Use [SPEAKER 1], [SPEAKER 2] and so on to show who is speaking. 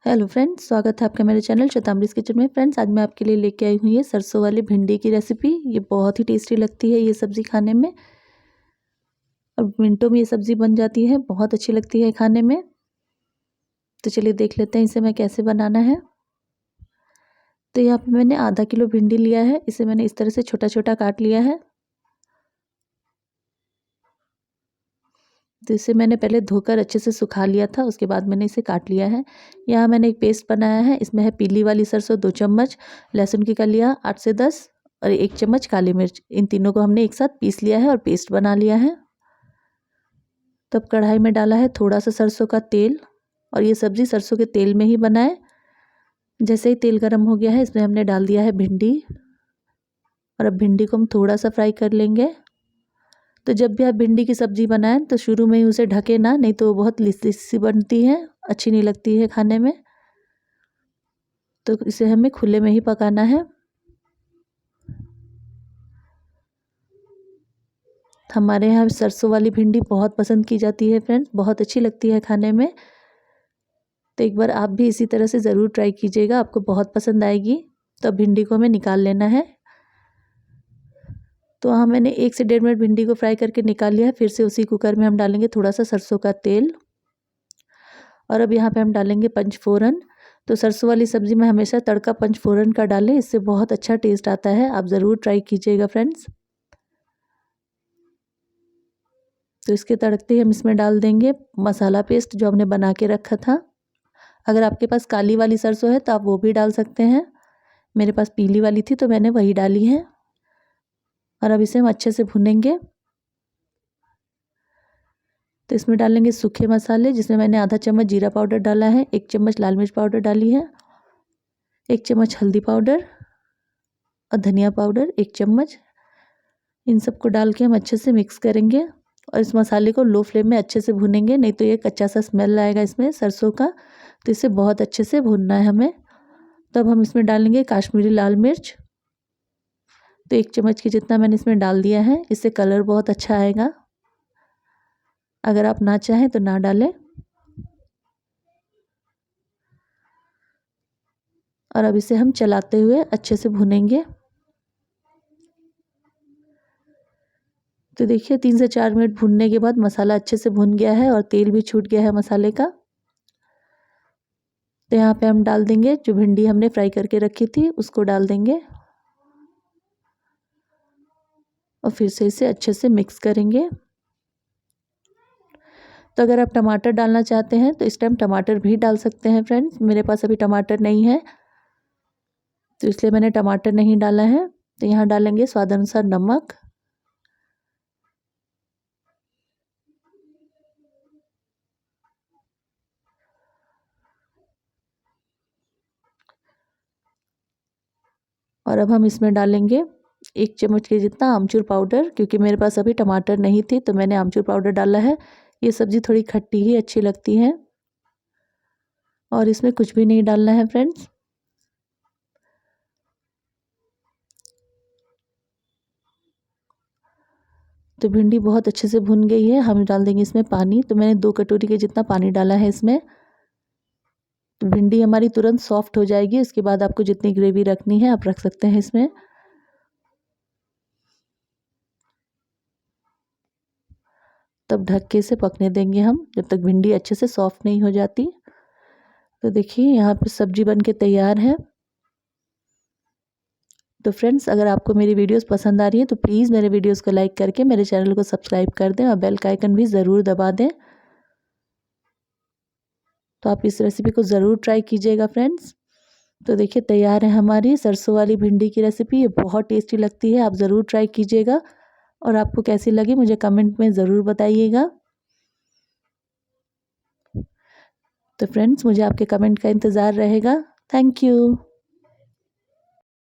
[SPEAKER 1] Hello friends, स्वागत है आपका मेरे चैनल शतामृत किचन में। फ्रेंड्स, आज मैं आपके लिए लेके आई हूँ ये सरसों वाली भिंडी की रेसिपी। ये बहुत ही टेस्टी लगती है ये सब्ज़ी खाने में, और मिनटों में ये सब्ज़ी बन जाती है। बहुत अच्छी लगती है खाने में। तो चलिए देख लेते हैं इसे मैं कैसे बनाना है। तो यहाँ पे मैंने आधा किलो भिंडी लिया है। इसे मैंने इस तरह से छोटा छोटा काट लिया है। तो इसे मैंने पहले धोकर अच्छे से सुखा लिया था, उसके बाद मैंने इसे काट लिया है। यहाँ मैंने एक पेस्ट बनाया है। इसमें है पीली वाली सरसों 2 चम्मच, लहसुन की कलियाँ 8 से 10 और 1 चम्मच काली मिर्च। इन तीनों को हमने एक साथ पीस लिया है और पेस्ट बना लिया है। तब कढ़ाई में डाला है थोड़ा सा सरसों का तेल, और ये सब्ज़ी सरसों के तेल में ही बनाए। जैसे ही तेल गर्म हो गया है, इसमें हमने डाल दिया है भिंडी, और अब भिंडी को हम थोड़ा सा फ्राई कर लेंगे। तो जब भी आप भिंडी की सब्ज़ी बनाएं तो शुरू में ही उसे ढके ना, नहीं तो बहुत लिस सी बनती है, अच्छी नहीं लगती है खाने में। तो इसे हमें खुले में ही पकाना है। हमारे यहाँ सरसों वाली भिंडी बहुत पसंद की जाती है फ्रेंड्स, बहुत अच्छी लगती है खाने में। तो एक बार आप भी इसी तरह से ज़रूर ट्राई कीजिएगा, आपको बहुत पसंद आएगी। तो अब भिंडी को हमें निकाल लेना है। तो हाँ, मैंने 1 से 1.5 मिनट भिंडी को फ्राई करके निकाल लिया है। फिर से उसी कुकर में हम डालेंगे थोड़ा सा सरसों का तेल, और अब यहाँ पे हम डालेंगे पंचफोरन। तो सरसों वाली सब्ज़ी में हमेशा तड़का पंचफोरन का डालें, इससे बहुत अच्छा टेस्ट आता है। आप ज़रूर ट्राई कीजिएगा फ्रेंड्स। तो इसके तड़कते ही हम इसमें डाल देंगे मसाला पेस्ट जो हमने बना के रखा था। अगर आपके पास काली वाली सरसों है तो आप वो भी डाल सकते हैं। मेरे पास पीली वाली थी तो मैंने वही डाली है। और अब इसे हम अच्छे से भूनेंगे। तो इसमें डालेंगे सूखे मसाले, जिसमें मैंने आधा चम्मच जीरा पाउडर डाला है, 1 चम्मच लाल मिर्च पाउडर डाली है, 1 चम्मच हल्दी पाउडर और धनिया पाउडर 1 चम्मच। इन सबको डाल के हम अच्छे से मिक्स करेंगे, और इस मसाले को लो फ्लेम में अच्छे से भूनेंगे, नहीं तो ये कच्चा सा स्मेल आएगा इसमें सरसों का। तो इसे बहुत अच्छे से भूनना है हमें। तब हम इसमें डालेंगे काश्मीरी लाल मिर्च। तो 1 चम्मच के जितना मैंने इसमें डाल दिया है। इससे कलर बहुत अच्छा आएगा। अगर आप ना चाहें तो ना डालें। और अब इसे हम चलाते हुए अच्छे से भूनेंगे। तो देखिए 3 से 4 मिनट भूनने के बाद मसाला अच्छे से भुन गया है और तेल भी छूट गया है मसाले का। तो यहाँ पे हम डाल देंगे जो भिंडी हमने फ्राई करके रखी थी, उसको डाल देंगे, और फिर से इसे अच्छे से मिक्स करेंगे। तो अगर आप टमाटर डालना चाहते हैं तो इस टाइम टमाटर भी डाल सकते हैं फ्रेंड्स। मेरे पास अभी टमाटर नहीं है, तो इसलिए मैंने टमाटर नहीं डाला है। तो यहाँ डालेंगे स्वाद अनुसार नमक, और अब हम इसमें डालेंगे 1 चम्मच के जितना आमचूर पाउडर, क्योंकि मेरे पास अभी टमाटर नहीं थी तो मैंने आमचूर पाउडर डाला है। ये सब्ज़ी थोड़ी खट्टी ही अच्छी लगती है, और इसमें कुछ भी नहीं डालना है फ्रेंड्स। तो भिंडी बहुत अच्छे से भुन गई है। हम डाल देंगे इसमें पानी। तो मैंने 2 कटोरी के जितना पानी डाला है इसमें। तो भिंडी हमारी तुरंत सॉफ्ट हो जाएगी। उसके बाद आपको जितनी ग्रेवी रखनी है आप रख सकते हैं इसमें। तब ढक के इसे पकने देंगे हम, जब तक भिंडी अच्छे से सॉफ्ट नहीं हो जाती। तो देखिए यहाँ पे सब्जी बन के तैयार है। तो फ्रेंड्स, अगर आपको मेरी वीडियोस पसंद आ रही है तो प्लीज़ मेरे वीडियोस को लाइक करके मेरे चैनल को सब्सक्राइब कर दें, और बेल का आइकन भी ज़रूर दबा दें। तो आप इस रेसिपी को ज़रूर ट्राई कीजिएगा फ्रेंड्स। तो देखिए तैयार है हमारी सरसों वाली भिंडी की रेसिपी। ये बहुत टेस्टी लगती है, आप ज़रूर ट्राई कीजिएगा। और आपको कैसी लगी मुझे कमेंट में ज़रूर बताइएगा। तो फ्रेंड्स, मुझे आपके कमेंट का इंतज़ार रहेगा। Thank you.